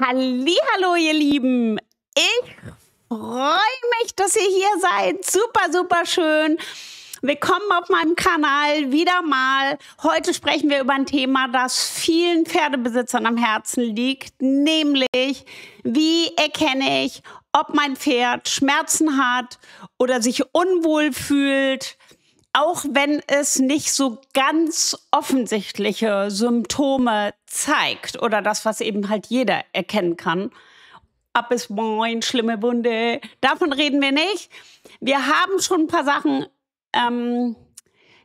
Hallihallo, ihr Lieben. Ich freue mich, dass ihr hier seid. Super, super schön. Willkommen auf meinem Kanal wieder mal. Heute sprechen wir über ein Thema, das vielen Pferdebesitzern am Herzen liegt, nämlich wie erkenne ich, ob mein Pferd Schmerzen hat oder sich unwohl fühlt, auch wenn es nicht so ganz offensichtliche Symptome zeigt oder das, was eben halt jeder erkennen kann. Ab ist moin, schlimme Wunde. Davon reden wir nicht. Wir haben schon ein paar Sachen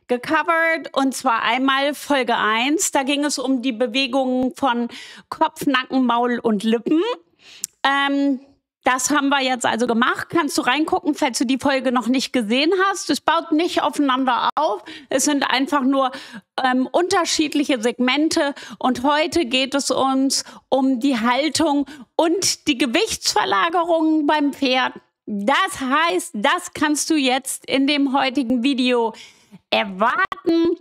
gecovert, und zwar einmal Folge 1. Da ging es um die Bewegungen von Kopf, Nacken, Maul und Lippen. Das haben wir jetzt also gemacht. Kannst du reingucken, falls du die Folge noch nicht gesehen hast. Es baut nicht aufeinander auf. Es sind einfach nur unterschiedliche Segmente. Und heute geht es uns um die Haltung und die Gewichtsverlagerung beim Pferd. Das heißt, das kannst du jetzt in dem heutigen Video erwarten.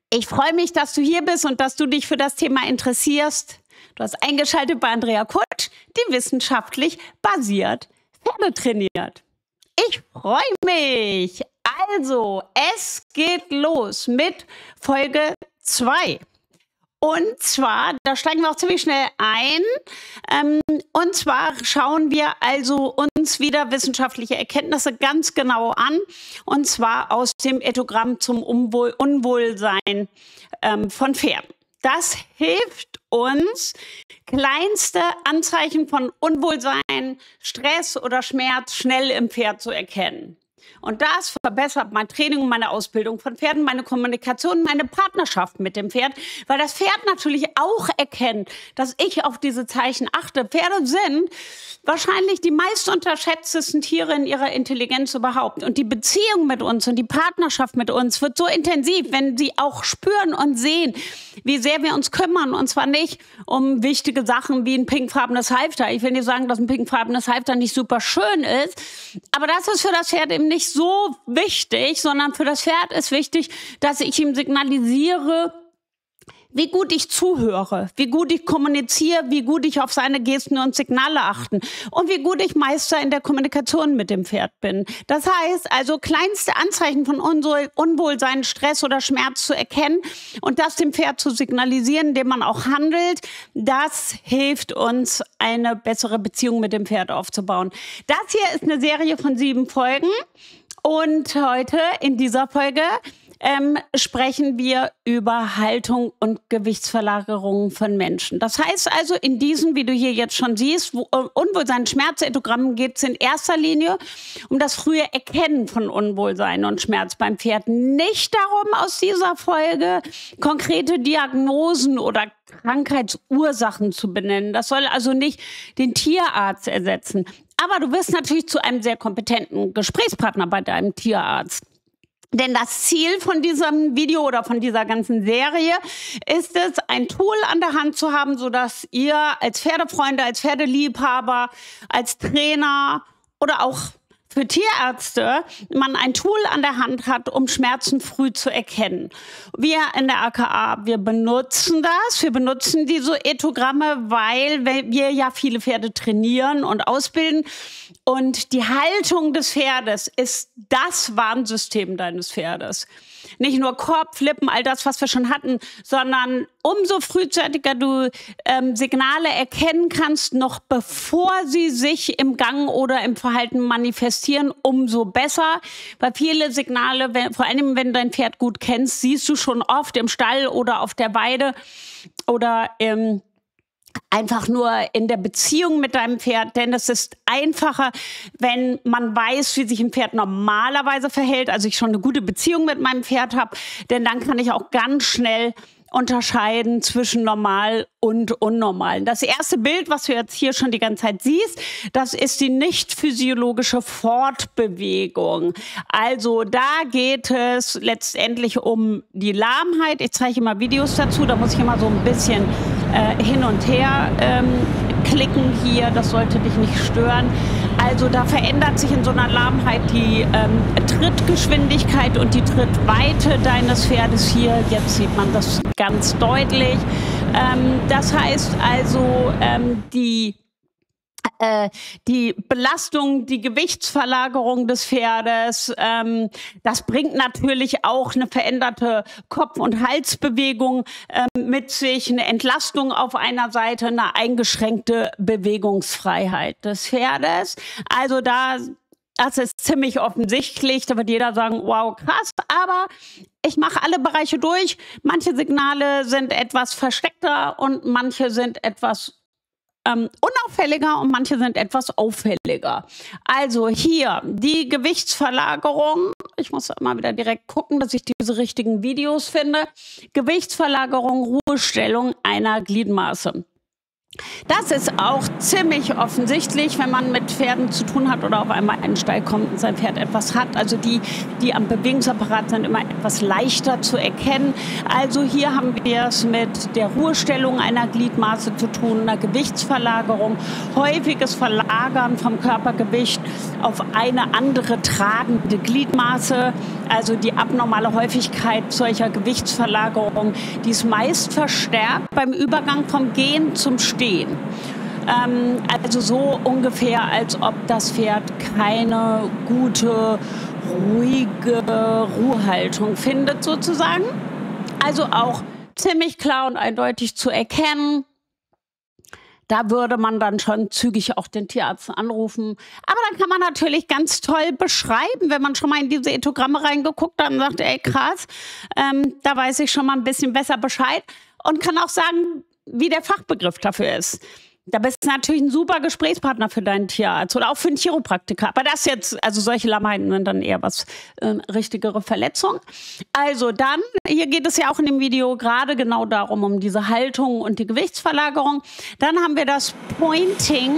Ich freue mich, dass du hier bist und dass du dich für das Thema interessierst. Du hast eingeschaltet bei Andrea Kutsch, die wissenschaftlich basiert Pferde trainiert. Ich freue mich. Also, es geht los mit Folge 2. Und zwar, da steigen wir auch ziemlich schnell ein. Und zwar schauen wir also uns wieder wissenschaftliche Erkenntnisse ganz genau an. Und zwar aus dem Ethogramm zum Unwohlsein von Pferden. Das hilft uns, kleinste Anzeichen von Unwohlsein, Stress oder Schmerz schnell im Pferd zu erkennen. Und das verbessert mein Training und meine Ausbildung von Pferden, meine Kommunikation, meine Partnerschaft mit dem Pferd, weil das Pferd natürlich auch erkennt, dass ich auf diese Zeichen achte. Pferde sind wahrscheinlich die meist unterschätztesten Tiere in ihrer Intelligenz überhaupt. Und die Beziehung mit uns und die Partnerschaft mit uns wird so intensiv, wenn sie auch spüren und sehen, wie sehr wir uns kümmern. Und zwar nicht um wichtige Sachen wie ein pinkfarbenes Halfter. Ich will nicht sagen, dass ein pinkfarbenes Halfter nicht super schön ist, aber das ist für das Pferd eben nicht so wichtig, sondern für das Pferd ist wichtig, dass ich ihm signalisiere, wie gut ich zuhöre, wie gut ich kommuniziere, wie gut ich auf seine Gesten und Signale achten und wie gut ich Meister in der Kommunikation mit dem Pferd bin. Das heißt also, kleinste Anzeichen von Unwohlsein, Stress oder Schmerz zu erkennen und das dem Pferd zu signalisieren, indem man auch handelt, das hilft uns, eine bessere Beziehung mit dem Pferd aufzubauen. Das hier ist eine Serie von 7 Folgen und heute in dieser Folge sprechen wir über Haltung und Gewichtsverlagerungen von Menschen. Das heißt also, in diesem, wie du hier jetzt schon siehst, Unwohlsein, Schmerzetogrammen geht es in erster Linie um das frühe Erkennen von Unwohlsein und Schmerz beim Pferd. Nicht darum, aus dieser Folge konkrete Diagnosen oder Krankheitsursachen zu benennen. Das soll also nicht den Tierarzt ersetzen. Aber du wirst natürlich zu einem sehr kompetenten Gesprächspartner bei deinem Tierarzt. Denn das Ziel von diesem Video oder von dieser ganzen Serie ist es, ein Tool an der Hand zu haben, sodass ihr als Pferdefreunde, als Pferdeliebhaber, als Trainer oder auch für Tierärzte man ein Tool an der Hand hat, um Schmerzen früh zu erkennen. Wir in der AKA, wir benutzen das. Wir benutzen diese Ethogramme, weil wir ja viele Pferde trainieren und ausbilden. Und die Haltung des Pferdes ist das Warnsystem deines Pferdes. Nicht nur Kopf, Lippen, all das, was wir schon hatten, sondern umso frühzeitiger du Signale erkennen kannst, noch bevor sie sich im Gang oder im Verhalten manifestieren, umso besser. Weil viele Signale, vor allem wenn du dein Pferd gut kennst, siehst du schon oft im Stall oder auf der Weide oder einfach nur in der Beziehung mit deinem Pferd, denn es ist einfacher, wenn man weiß, wie sich ein Pferd normalerweise verhält, also ich schon eine gute Beziehung mit meinem Pferd habe, denn dann kann ich auch ganz schnell unterscheiden zwischen normal und unnormal. Das erste Bild, was du jetzt hier schon die ganze Zeit siehst, das ist die nicht physiologische Fortbewegung. Also da geht es letztendlich um die Lahmheit. Ich zeige immer Videos dazu, da muss ich immer so ein bisschen hin und her klicken hier, das sollte dich nicht stören. Also da verändert sich in so einer Lahmheit die Trittgeschwindigkeit und die Trittweite deines Pferdes hier. Jetzt sieht man das ganz deutlich. Das heißt also, die Belastung, die Gewichtsverlagerung des Pferdes, das bringt natürlich auch eine veränderte Kopf- und Halsbewegung mit sich, eine Entlastung auf einer Seite, eine eingeschränkte Bewegungsfreiheit des Pferdes. Also das ist ziemlich offensichtlich, da wird jeder sagen, wow, krass, aber ich mache alle Bereiche durch. Manche Signale sind etwas versteckter und manche sind etwas unauffälliger und manche sind etwas auffälliger. Also hier die Gewichtsverlagerung. Ich muss mal wieder direkt gucken, dass ich diese richtigen Videos finde. Gewichtsverlagerung, Ruhestellung einer Gliedmaße. Das ist auch ziemlich offensichtlich, wenn man mit Pferden zu tun hat oder auf einmal in den Stall kommt und sein Pferd etwas hat. Also die am Bewegungsapparat sind immer etwas leichter zu erkennen. Also hier haben wir es mit der Ruhestellung einer Gliedmaße zu tun, einer Gewichtsverlagerung, häufiges Verlagern vom Körpergewicht auf eine andere tragende Gliedmaße. Also die abnormale Häufigkeit solcher Gewichtsverlagerung, die ist meist verstärkt beim Übergang vom Gehen zum Stehen. Also so ungefähr, als ob das Pferd keine gute, ruhige Ruhehaltung findet sozusagen. Also auch ziemlich klar und eindeutig zu erkennen. Da würde man dann schon zügig auch den Tierarzt anrufen. Aber dann kann man natürlich ganz toll beschreiben, wenn man schon mal in diese Ethogramme reingeguckt hat und sagt, ey krass, da weiß ich schon mal ein bisschen besser Bescheid. Und kann auch sagen, wie der Fachbegriff dafür ist. Da bist du natürlich ein super Gesprächspartner für deinen Tierarzt oder auch für einen Chiropraktiker. Aber das jetzt, also solche Lahmheiten sind dann eher was richtigere Verletzungen. Also dann, hier geht es ja auch in dem Video gerade genau darum, um diese Haltung und die Gewichtsverlagerung. Dann haben wir das Pointing.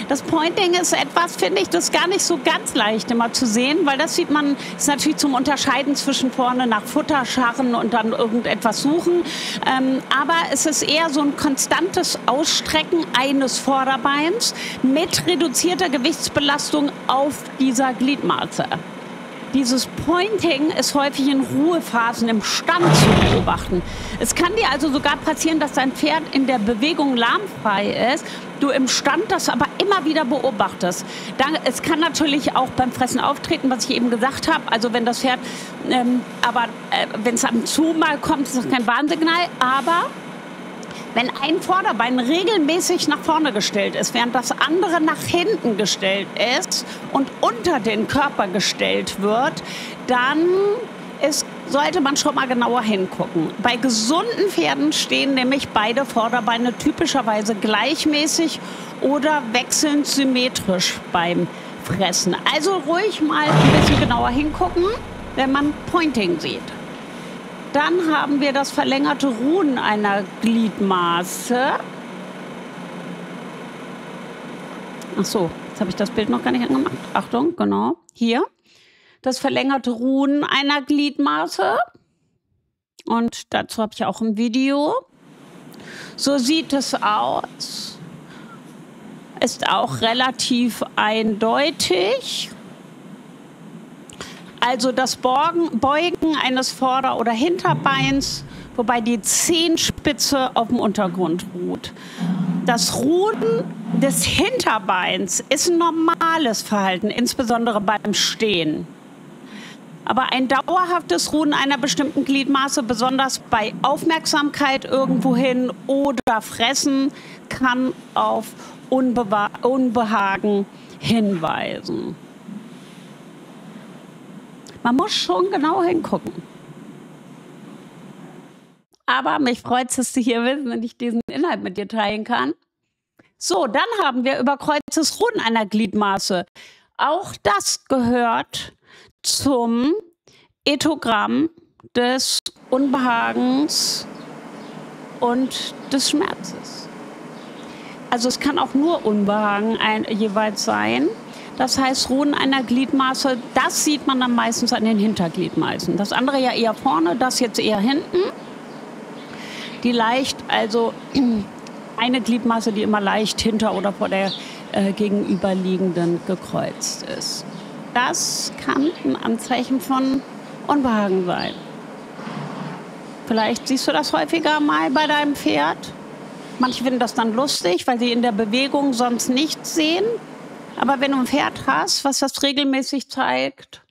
Das Pointing ist etwas, finde ich, das ist gar nicht so ganz leicht immer zu sehen, weil das sieht man, ist natürlich zum Unterscheiden zwischen vorne nach Futter scharren und dann irgendetwas suchen. Aber es ist eher so ein konstantes Ausstrecken eines Vorderbeins mit reduzierter Gewichtsbelastung auf dieser Gliedmaße. Dieses Pointing ist häufig in Ruhephasen im Stand zu beobachten. Es kann dir also sogar passieren, dass dein Pferd in der Bewegung lahmfrei ist, du im Stand das aber immer wieder beobachtest. Es kann natürlich auch beim Fressen auftreten, was ich eben gesagt habe. Also wenn das Pferd, wenn es ab und zu mal kommt, ist das kein Warnsignal, aber wenn ein Vorderbein regelmäßig nach vorne gestellt ist, während das andere nach hinten gestellt ist und unter den Körper gestellt wird, dann sollte man schon mal genauer hingucken. Bei gesunden Pferden stehen nämlich beide Vorderbeine typischerweise gleichmäßig oder wechselnd symmetrisch beim Fressen. Also ruhig mal ein bisschen genauer hingucken, wenn man Pointing sieht. Dann haben wir das verlängerte Ruhen einer Gliedmaße. Ach so, jetzt habe ich das Bild noch gar nicht angemacht. Achtung, genau. Hier. Das verlängerte Ruhen einer Gliedmaße. Und dazu habe ich auch ein Video. So sieht es aus. Ist auch relativ eindeutig. Also das Beugen eines Vorder- oder Hinterbeins, wobei die Zehenspitze auf dem Untergrund ruht. Das Ruhen des Hinterbeins ist ein normales Verhalten, insbesondere beim Stehen. Aber ein dauerhaftes Ruhen einer bestimmten Gliedmaße, besonders bei Aufmerksamkeit irgendwohin oder Fressen, kann auf Unbehagen hinweisen. Man muss schon genau hingucken. Aber mich freut es, dass du hier bist und ich diesen Inhalt mit dir teilen kann. So, dann haben wir überkreuztes Ruhen einer Gliedmaße. Auch das gehört zum Ethogramm des Unbehagens und des Schmerzes. Also es kann auch nur Unbehagen jeweils sein. Das heißt, Ruhen einer Gliedmaße, das sieht man dann meistens an den Hintergliedmaßen. Das andere ja eher vorne, das jetzt eher hinten. Die leicht, also eine Gliedmaße, die immer leicht hinter oder vor der gegenüberliegenden gekreuzt ist. Das kann ein Anzeichen von Unbehagen sein. Vielleicht siehst du das häufiger mal bei deinem Pferd. Manche finden das dann lustig, weil sie in der Bewegung sonst nichts sehen. Aber wenn du ein Pferd hast, was das regelmäßig zeigt,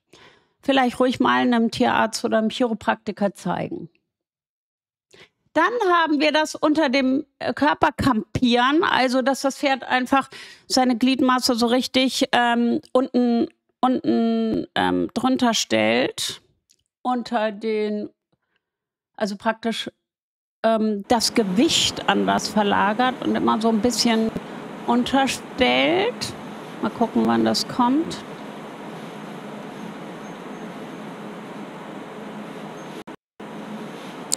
vielleicht ruhig mal einem Tierarzt oder einem Chiropraktiker zeigen. Dann haben wir das unter dem Körperkampieren, also dass das Pferd einfach seine Gliedmaße so richtig unten drunter stellt, unter den, also praktisch das Gewicht anders verlagert und immer so ein bisschen unterstellt. Mal gucken, wann das kommt.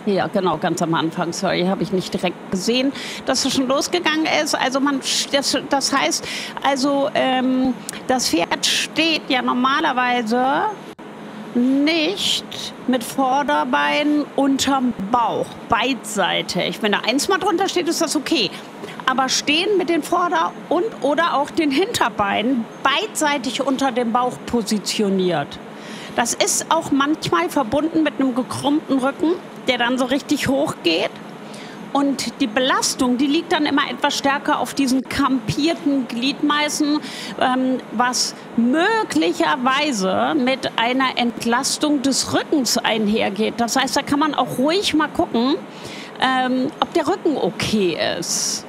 Ja, genau, ganz am Anfang. Sorry, habe ich nicht direkt gesehen, dass es schon losgegangen ist. Also das heißt, also das Pferd steht ja normalerweise nicht mit Vorderbeinen unterm Bauch, beidseitig. Wenn da eins mal drunter steht, ist das okay. Aber stehen mit den Vorder- und oder auch den Hinterbeinen beidseitig unter dem Bauch positioniert. Das ist auch manchmal verbunden mit einem gekrümmten Rücken, der dann so richtig hoch geht. Und die Belastung, die liegt dann immer etwas stärker auf diesen kampierten Gliedmaßen, was möglicherweise mit einer Entlastung des Rückens einhergeht. Das heißt, da kann man auch ruhig mal gucken, ob der Rücken okay ist.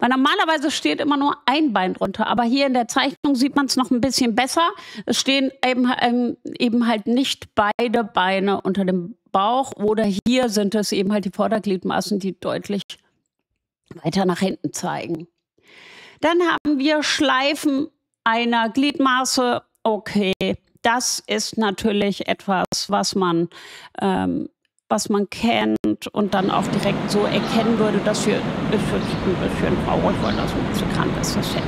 Weil normalerweise steht immer nur ein Bein drunter, aber hier in der Zeichnung sieht man es noch ein bisschen besser. Es stehen eben halt nicht beide Beine unter dem Bauch, oder hier sind es eben halt die Vordergliedmaßen, die deutlich weiter nach hinten zeigen. Dann haben wir Schleifen einer Gliedmaße. Okay, das ist natürlich etwas, was man kennt und dann auch direkt so erkennen würde, dass wir ein bisschen traurig, weil das ein bisschen krank ist, das Pferd.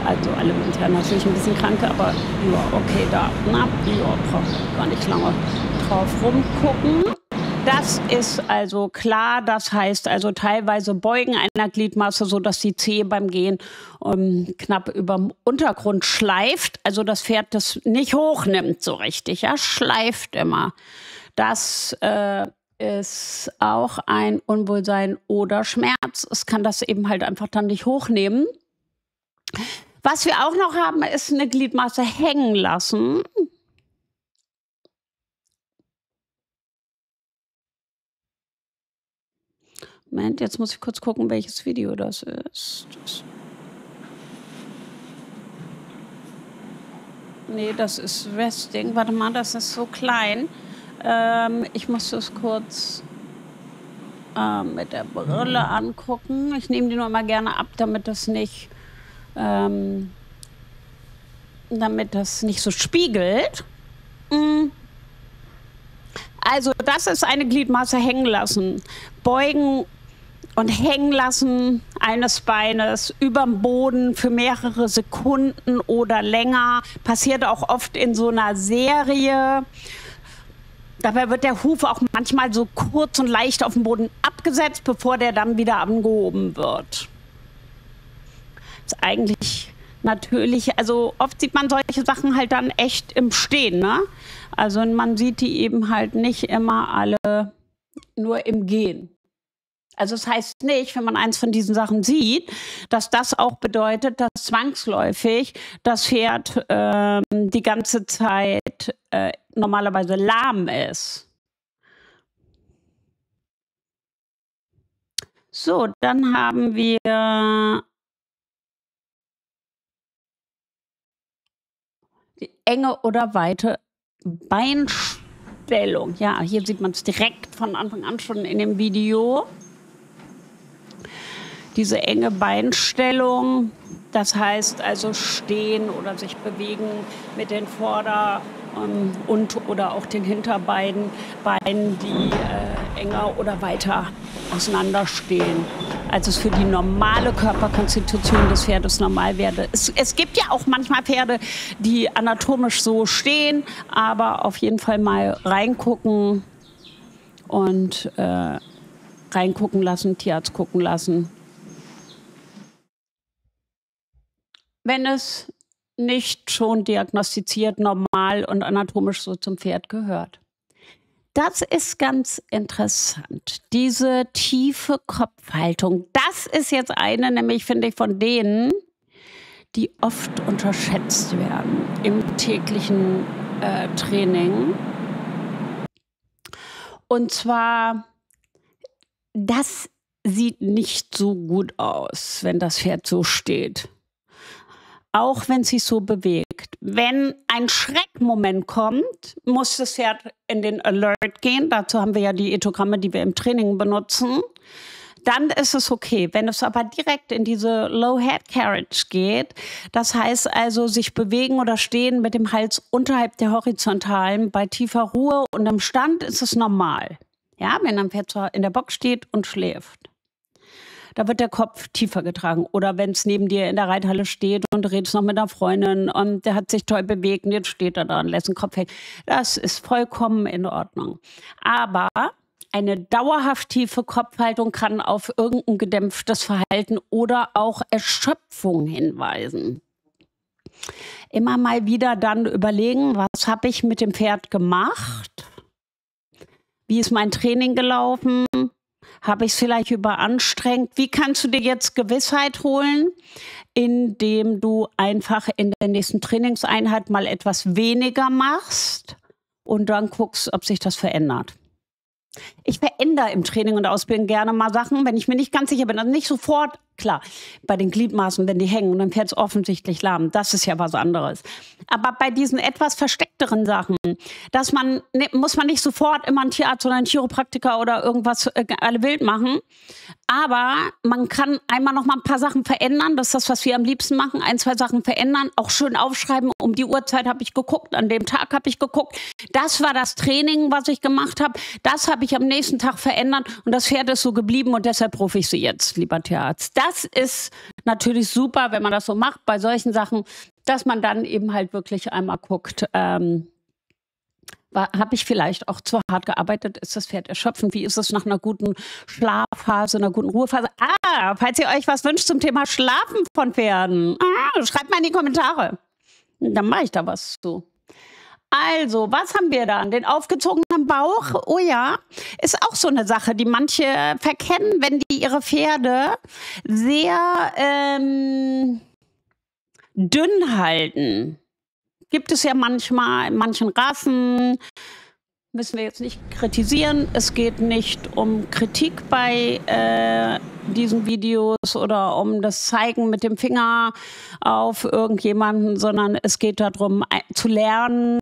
Also alle sind ja natürlich ein bisschen krank, aber ja, okay, da, na, ja, braucht gar nicht lange drauf rumgucken. Das ist also klar, das heißt also teilweise Beugen einer Gliedmaße, so dass die Zehe beim Gehen knapp über dem Untergrund schleift, also das Pferd das nicht hochnimmt so richtig, ja, schleift immer. Das ist auch ein Unwohlsein oder Schmerz. Es kann das eben halt einfach dann nicht hochnehmen. Was wir auch noch haben, ist eine Gliedmaße hängen lassen. Moment, jetzt muss ich kurz gucken, welches Video das ist. Nee, das ist Resting. Warte mal, das ist so klein. Ich muss das kurz mit der Brille angucken. Ich nehme die nur immer gerne ab, damit das nicht so spiegelt. Also das ist eine Gliedmaße hängen lassen. Beugen und hängen lassen eines Beines überm Boden für mehrere Sekunden oder länger. Passiert auch oft in so einer Serie. Dabei wird der Huf auch manchmal so kurz und leicht auf dem Boden abgesetzt, bevor der dann wieder angehoben wird. Das ist eigentlich natürlich, also oft sieht man solche Sachen halt dann echt im Stehen, ne? Also man sieht die eben halt nicht immer alle nur im Gehen. Also es heißt nicht, wenn man eins von diesen Sachen sieht, dass das auch bedeutet, dass zwangsläufig das Pferd die ganze Zeit normalerweise lahm ist. So, dann haben wir die enge oder weite Beinstellung. Ja, hier sieht man es direkt von Anfang an schon in dem Video. Diese enge Beinstellung, das heißt also stehen oder sich bewegen mit den Vorder- und oder auch den Hinterbeinen, die enger oder weiter auseinanderstehen, als es für die normale Körperkonstitution des Pferdes normal wäre. Es gibt ja auch manchmal Pferde, die anatomisch so stehen, aber auf jeden Fall mal reingucken und reingucken lassen, Tierarzt gucken lassen. Wenn es nicht schon diagnostiziert, normal und anatomisch so zum Pferd gehört. Das ist ganz interessant. Diese tiefe Kopfhaltung, das ist jetzt eine, nämlich finde ich, von denen, die oft unterschätzt werden im täglichen Training. Und zwar, das sieht nicht so gut aus, wenn das Pferd so steht. Auch wenn es sich so bewegt. Wenn ein Schreckmoment kommt, muss das Pferd in den Alert gehen. Dazu haben wir ja die Ethogramme, die wir im Training benutzen. Dann ist es okay. Wenn es aber direkt in diese Low Head Carriage geht, das heißt also sich bewegen oder stehen mit dem Hals unterhalb der Horizontalen bei tiefer Ruhe und im Stand ist es normal. Ja, wenn ein Pferd in der Box steht und schläft. Da wird der Kopf tiefer getragen. Oder wenn es neben dir in der Reithalle steht und du redest noch mit einer Freundin und der hat sich toll bewegt und jetzt steht er da und lässt den Kopf hängen. Das ist vollkommen in Ordnung. Aber eine dauerhaft tiefe Kopfhaltung kann auf irgendein gedämpftes Verhalten oder auch Erschöpfung hinweisen. Immer mal wieder dann überlegen, was habe ich mit dem Pferd gemacht? Wie ist mein Training gelaufen? Habe ich es vielleicht überanstrengt? Wie kannst du dir jetzt Gewissheit holen, indem du einfach in der nächsten Trainingseinheit mal etwas weniger machst und dann guckst, ob sich das verändert? Ich verändere im Training und Ausbildung gerne mal Sachen, wenn ich mir nicht ganz sicher bin. Also nicht sofort, klar, bei den Gliedmaßen, wenn die hängen und dann fährt es offensichtlich lahm. Das ist ja was anderes. Aber bei diesen etwas versteckteren Sachen, muss man nicht sofort immer einen Tierarzt oder einen Chiropraktiker oder irgendwas alle wild machen. Aber man kann einmal noch mal ein paar Sachen verändern. Das ist das, was wir am liebsten machen. 1, 2 Sachen verändern. Auch schön aufschreiben. Um die Uhrzeit habe ich geguckt. An dem Tag habe ich geguckt. Das war das Training, was ich gemacht habe. Das habe ich am nächsten Tag verändert. Und das Pferd ist so geblieben. Und deshalb rufe ich Sie jetzt, lieber Tierarzt. Das ist natürlich super, wenn man das so macht bei solchen Sachen, dass man dann eben halt wirklich einmal guckt, habe ich vielleicht auch zu hart gearbeitet? Ist das Pferd erschöpfend? Wie ist es nach einer guten Schlafphase, einer guten Ruhephase? Falls ihr euch was wünscht zum Thema Schlafen von Pferden, schreibt mal in die Kommentare. Dann mache ich da was zu. Also, was haben wir da? Den aufgezogenen Bauch? Oh ja, ist auch so eine Sache, die manche verkennen, wenn die ihre Pferde sehr dünn halten. Gibt es ja manchmal in manchen Rassen, müssen wir jetzt nicht kritisieren. Es geht nicht um Kritik bei diesen Videos oder um das Zeigen mit dem Finger auf irgendjemanden, sondern es geht darum, zu lernen,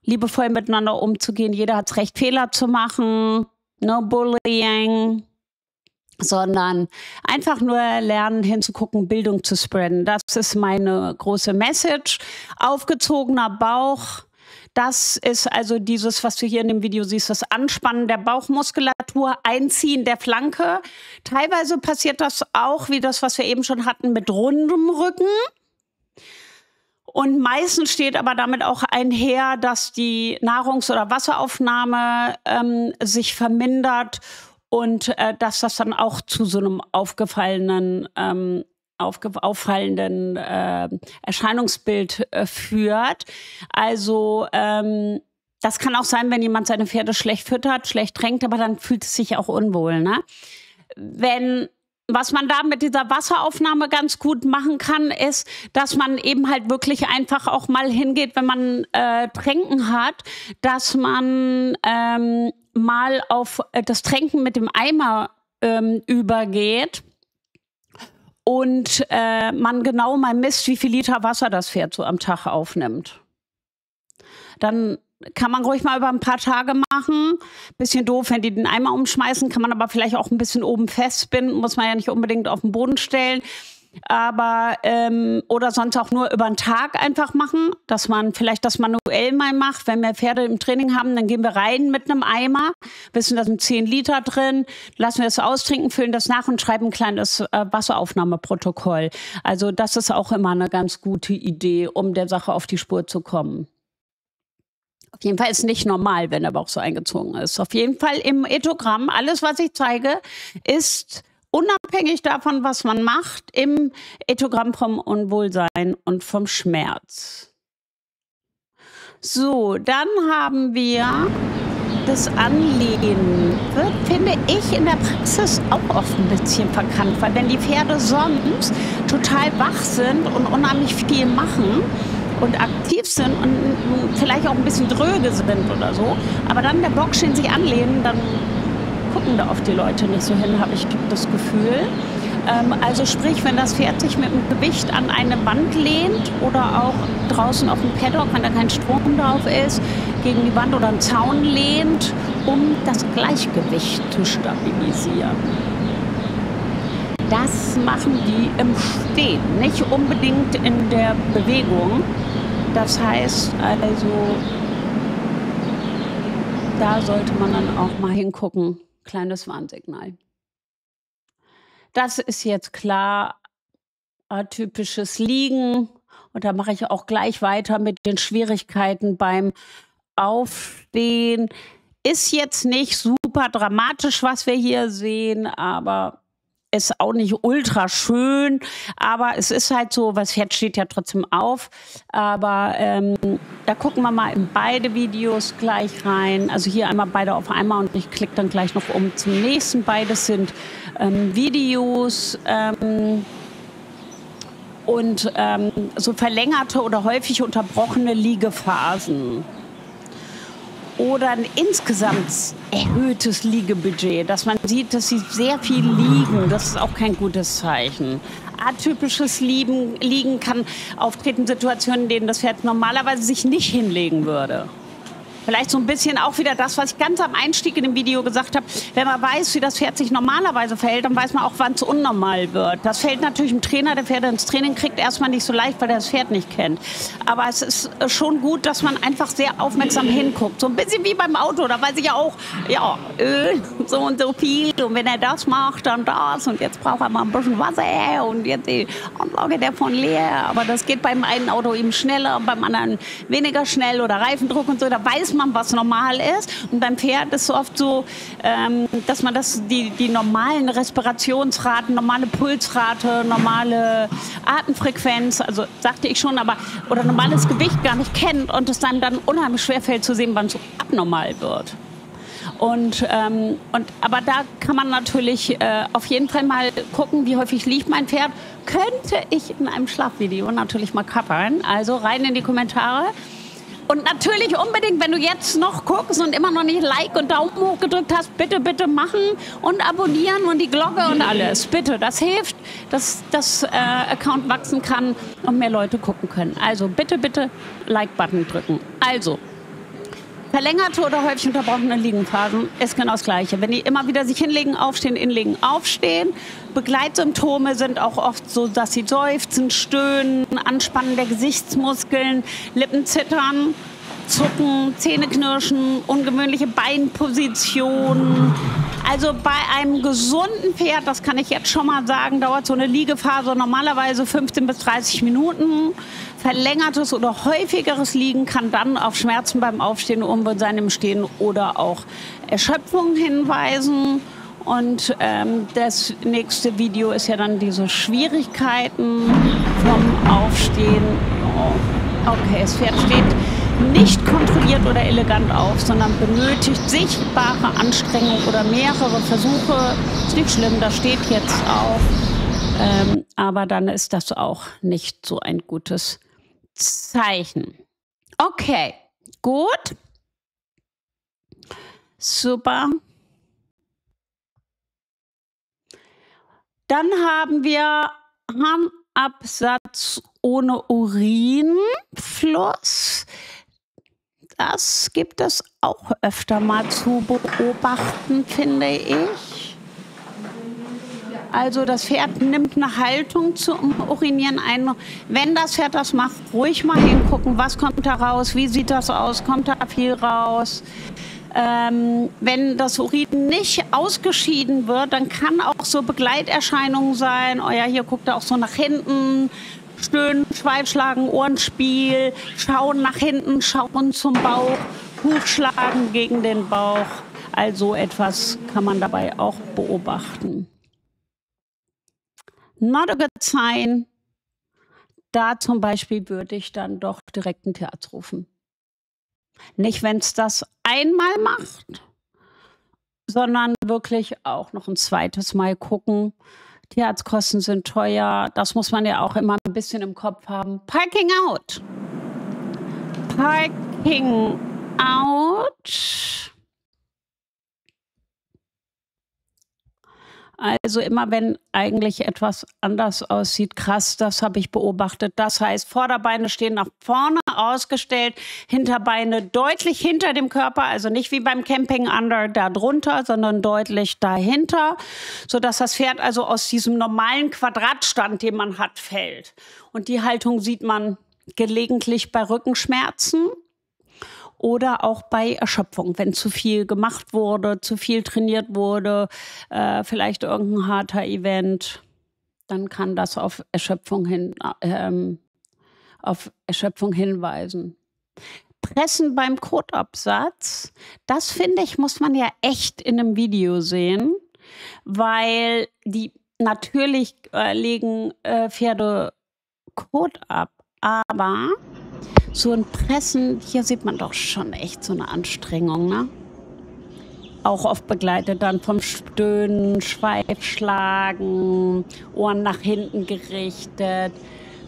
liebevoll miteinander umzugehen. Jeder hat das Recht, Fehler zu machen. No bullying. Sondern einfach nur lernen, hinzugucken, Bildung zu spreaden. Das ist meine große Message. Aufgezogener Bauch, das ist also dieses, was du hier in dem Video siehst, das Anspannen der Bauchmuskulatur, Einziehen der Flanke. Teilweise passiert das auch, wie das, was wir eben schon hatten, mit rundem Rücken. Und meistens steht aber damit auch einher, dass die Nahrungs- oder Wasseraufnahme sich vermindert. Und dass das dann auch zu so einem auffallenden Erscheinungsbild führt. Also das kann auch sein, wenn jemand seine Pferde schlecht füttert, schlecht tränkt, aber dann fühlt es sich auch unwohl. Ne? Was man da mit dieser Wasseraufnahme ganz gut machen kann, ist, dass man eben halt wirklich einfach auch mal hingeht, wenn man Tränken hat, dass man mal auf das Tränken mit dem Eimer übergeht und man genau mal misst, wie viel Liter Wasser das Pferd so am Tag aufnimmt. Dann kann man ruhig mal über ein paar Tage machen. Bisschen doof, wenn die den Eimer umschmeißen, kann man aber vielleicht auch ein bisschen oben festbinden, muss man ja nicht unbedingt auf den Boden stellen. Aber oder sonst auch nur über einen Tag einfach machen, dass man vielleicht das manuell mal macht. Wenn wir Pferde im Training haben, dann gehen wir rein mit einem Eimer, wissen, da sind 10 Liter drin, lassen wir das austrinken, füllen das nach und schreiben ein kleines Wasseraufnahmeprotokoll. Also das ist auch immer eine ganz gute Idee, um der Sache auf die Spur zu kommen. Auf jeden Fall ist es nicht normal, wenn der Bauch so eingezogen ist. Auf jeden Fall im Ethogramm, alles, was ich zeige, ist unabhängig davon, was man macht, im Ethogramm vom Unwohlsein und vom Schmerz. So, dann haben wir das Anlehnen wird, finde ich, in der Praxis auch oft ein bisschen verkannt, weil wenn die Pferde sonst total wach sind und unheimlich viel machen und aktiv sind und vielleicht auch ein bisschen dröge sind oder so, aber dann in der Box stehen, sich anlehnen, dann gucken da oft die Leute nicht so hin, habe ich das Gefühl. Also sprich, wenn das Pferd sich mit dem Gewicht an eine Wand lehnt oder auch draußen auf dem Paddock, wenn da kein Strom drauf ist, gegen die Wand oder einen Zaun lehnt, um das Gleichgewicht zu stabilisieren. Das machen die im Stehen, nicht unbedingt in der Bewegung. Das heißt also, da sollte man dann auch mal hingucken. Kleines Warnsignal. Das ist jetzt klar atypisches Liegen. Und da mache ich auch gleich weiter mit den Schwierigkeiten beim Aufstehen. Ist jetzt nicht super dramatisch, was wir hier sehen, aber ist auch nicht ultra schön. Aber es ist halt so, das Pferd steht ja trotzdem auf. Aber da gucken wir mal in beide Videos gleich rein. Also hier einmal beide auf einmal und ich klicke dann gleich noch um zum nächsten. Beides sind Videos und so verlängerte oder häufig unterbrochene Liegephasen. Oder ein insgesamt erhöhtes Liegebudget, dass man sieht, dass sie sehr viel liegen. Das ist auch kein gutes Zeichen. Atypisches Liegen kann auftreten, Situationen, in denen das Pferd normalerweise sich nicht hinlegen würde. Vielleicht so ein bisschen auch wieder das, was ich ganz am Einstieg in dem Video gesagt habe. Wenn man weiß, wie das Pferd sich normalerweise verhält, dann weiß man auch, wann es unnormal wird. Das fällt natürlich dem Trainer, der Pferde ins Training kriegt, erstmal nicht so leicht, weil er das Pferd nicht kennt. Aber es ist schon gut, dass man einfach sehr aufmerksam hinguckt. So ein bisschen wie beim Auto, da weiß ich ja auch, ja, Öl, so und so viel. Und wenn er das macht, dann das. Und jetzt braucht er mal ein bisschen Wasser und jetzt die Anlage davon leer. Aber das geht beim einen Auto eben schneller, beim anderen weniger schnell oder Reifendruck und so. Da weiß man, was normal ist. Und beim Pferd ist es oft so, dass man die normalen Respirationsraten, normale Pulsrate, normale Atemfrequenz, also sagte ich schon, oder normales Gewicht gar nicht kennt und es einem dann unheimlich schwerfällt zu sehen, wann es so abnormal wird. Aber da kann man natürlich auf jeden Fall mal gucken, wie häufig liegt mein Pferd. Könnte ich in einem Schlafvideo natürlich mal covern. Also rein in die Kommentare. Und natürlich unbedingt, wenn du jetzt noch guckst und immer noch nicht Like und Daumen hoch gedrückt hast, bitte, bitte machen und abonnieren und die Glocke und alles. Bitte, das hilft, dass das Account wachsen kann und mehr Leute gucken können. Also bitte, bitte Like-Button drücken. Also, verlängerte oder häufig unterbrochene Liegenphasen ist genau das Gleiche. Wenn die immer wieder sich hinlegen, aufstehen, inlegen, aufstehen. Begleitsymptome sind auch oft so, dass sie seufzen, stöhnen, Anspannen der Gesichtsmuskeln, Lippen zittern, zucken, Zähne knirschen, ungewöhnliche Beinpositionen. Also bei einem gesunden Pferd, das kann ich jetzt schon mal sagen, dauert so eine Liegephase normalerweise 15 bis 30 Minuten. Verlängertes oder häufigeres Liegen kann dann auf Schmerzen beim Aufstehen, Unwohlsein im Stehen oder auch Erschöpfung hinweisen. Und das nächste Video ist ja dann diese Schwierigkeiten vom Aufstehen. Oh, okay, das Pferd steht nicht kontrolliert oder elegant auf, sondern benötigt sichtbare Anstrengung oder mehrere Versuche. Ist nicht schlimm, das steht jetzt auf. Aber dann ist das auch nicht so ein gutes Zeichen. Okay, gut. Super. Dann haben wir Harnabsatz ohne Urinfluss. Das gibt es auch öfter mal zu beobachten, finde ich. Also das Pferd nimmt eine Haltung zum Urinieren ein. Wenn das Pferd das macht, ruhig mal hingucken, was kommt da raus, wie sieht das aus, kommt da viel raus. Wenn das Urin nicht ausgeschieden wird, dann kann auch so Begleiterscheinungen sein. Oh ja, hier guckt er auch so nach hinten, stöhnen, Schweifschlagen, Ohrenspiel, schauen nach hinten, schauen zum Bauch, Hufschlagen gegen den Bauch. Also etwas kann man dabei auch beobachten. Not a good sign. Da zum Beispiel würde ich dann doch direkt einen Tierarzt rufen. Nicht, wenn es das einmal macht, sondern wirklich auch noch ein zweites Mal gucken. Tierarztkosten sind teuer. Das muss man ja auch immer ein bisschen im Kopf haben. Parking out. Parking out. Also immer wenn eigentlich etwas anders aussieht, krass, das habe ich beobachtet. Das heißt, Vorderbeine stehen nach vorne ausgestellt, Hinterbeine deutlich hinter dem Körper, also nicht wie beim Camping Under da drunter, sondern deutlich dahinter, sodass das Pferd also aus diesem normalen Quadratstand, den man hat, fällt. Und die Haltung sieht man gelegentlich bei Rückenschmerzen. Oder auch bei Erschöpfung, wenn zu viel gemacht wurde, zu viel trainiert wurde, vielleicht irgendein harter Event, dann kann das auf Erschöpfung hinweisen. Pressen beim Kotabsatz, das finde ich, muss man ja echt in einem Video sehen, weil die natürlich legen Pferde Kot ab, aber so ein Pressen, hier sieht man doch schon echt so eine Anstrengung, ne? Auch oft begleitet dann vom Stöhnen, Schweifschlagen, Ohren nach hinten gerichtet,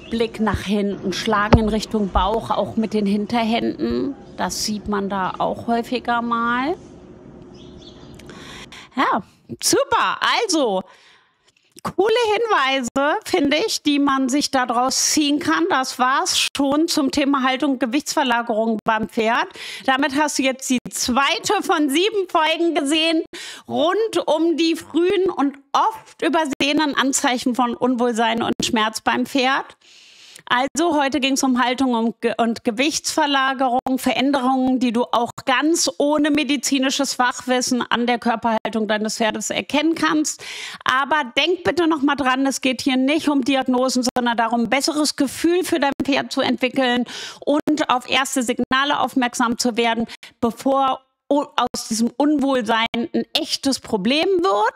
Blick nach hinten, Schlagen in Richtung Bauch, auch mit den Hinterhänden. Das sieht man da auch häufiger mal. Ja, super. Also, coole Hinweise, finde ich, die man sich daraus ziehen kann. Das war's schon zum Thema Haltung und Gewichtsverlagerung beim Pferd. Damit hast du jetzt die zweite von 7 Folgen gesehen, rund um die frühen und oft übersehenen Anzeichen von Unwohlsein und Schmerz beim Pferd. Also heute ging es um Haltung und Gewichtsverlagerung, Veränderungen, die du auch ganz ohne medizinisches Fachwissen an der Körperhaltung deines Pferdes erkennen kannst. Aber denk bitte noch mal dran, es geht hier nicht um Diagnosen, sondern darum, ein besseres Gefühl für dein Pferd zu entwickeln und auf erste Signale aufmerksam zu werden, bevor aus diesem Unwohlsein ein echtes Problem wird.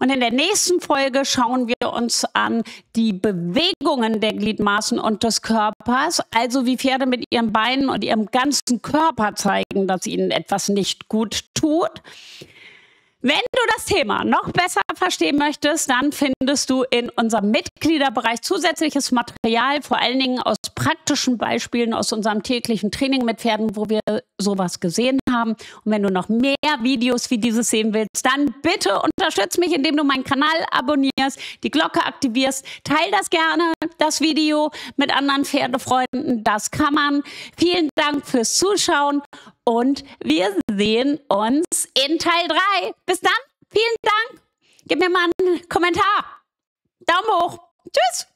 Und in der nächsten Folge schauen wir uns an die Bewegungen der Gliedmaßen und des Körpers, also wie Pferde mit ihren Beinen und ihrem ganzen Körper zeigen, dass ihnen etwas nicht gut tut. Wenn du das Thema noch besser verstehen möchtest, dann findest du in unserem Mitgliederbereich zusätzliches Material, vor allen Dingen aus praktischen Beispielen aus unserem täglichen Training mit Pferden, wo wir sowas gesehen haben. Und wenn du noch mehr Videos wie dieses sehen willst, dann bitte unterstütz mich, indem du meinen Kanal abonnierst, die Glocke aktivierst, teil das gerne, das Video mit anderen Pferdefreunden, das kann man. Vielen Dank fürs Zuschauen und wir sehen uns in Teil 3. Bis dann, vielen Dank. Gib mir mal einen Kommentar. Daumen hoch. Tschüss.